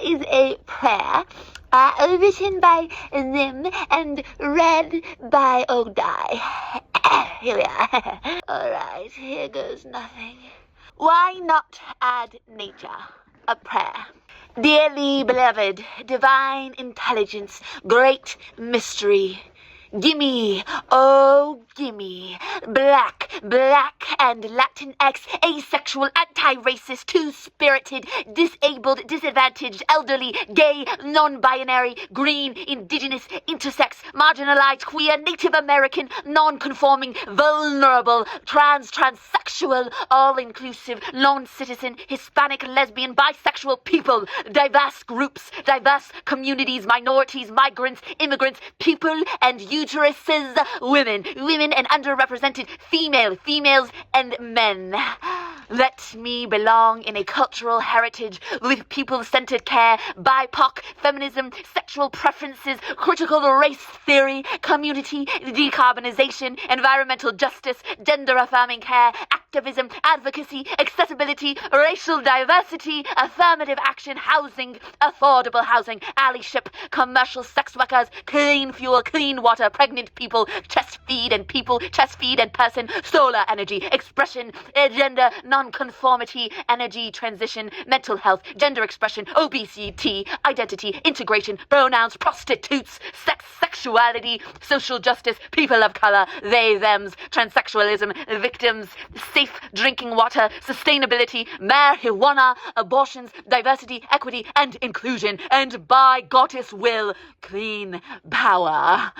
is a prayer written by them and read by Odai. Here we are. Alright, here goes nothing. Why not add nature? A prayer. Dearly beloved, divine intelligence, great mystery. Gimme, oh gimme, black, black and Latinx, asexual, anti-racist, two-spirited, disabled, disadvantaged, elderly, gay, non-binary, green, indigenous, intersex, marginalized, queer, Native American, non-conforming, vulnerable, transsexual, all-inclusive, non-citizen, Hispanic, lesbian, bisexual people, diverse groups, diverse communities, minorities, migrants, immigrants, people and uteruses, women and underrepresented females and men. Let me belong in a cultural heritage with people-centered care, BIPOC, feminism, sexual preferences, critical race theory, community, decarbonization, environmental justice, gender-affirming care, activism, advocacy, accessibility, racial diversity, affirmative action, housing, affordable housing, allyship, commercial sex workers, clean fuel, clean water, pregnant people, chestfeed and person, solar energy, expression, gender, non-conformity, energy transition, mental health, gender expression, obesity, identity, integration, pronouns, prostitutes, sexuality, social justice, people of color, they, thems, transsexualism, victims, safe drinking water, sustainability, marijuana, abortions, diversity, equity, and inclusion, and by Goddess will, clean power.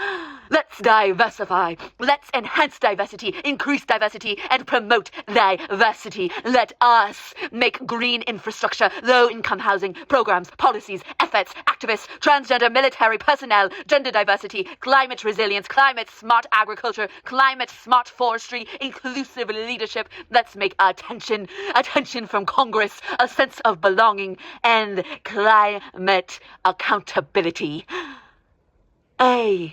Let's diversify. Let's enhance diversity, increase diversity, and promote diversity. Let us make green infrastructure, low-income housing, programs, policies, efforts, activists, transgender military personnel, gender diversity, climate resilience, climate-smart agriculture, climate-smart forestry, inclusive leadership. Let's make attention from Congress, a sense of belonging, and climate accountability. I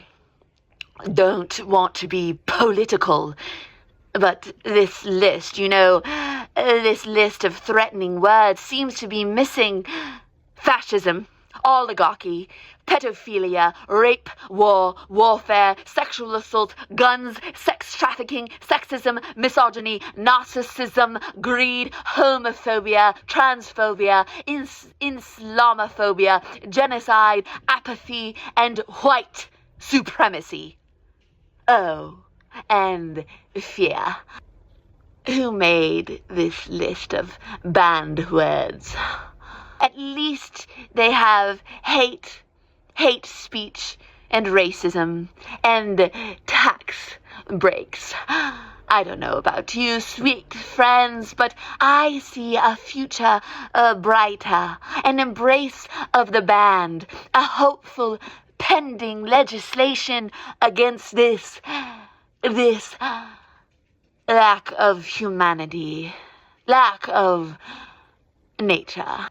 don't want to be political, but this list, this list of threatening words seems to be missing fascism, oligarchy, pedophilia, rape, war, warfare, sexual assault, guns, sex trafficking, sexism, misogyny, narcissism, greed, homophobia, transphobia, Islamophobia, genocide, apathy, and white supremacy. Oh, and fear. Who made this list of banned words? At least they have hate speech, and racism, and tax breaks. I don't know about you, sweet friends, but I see a future brighter, an embrace of the band, a hopeful pending legislation against this lack of humanity, lack of nature.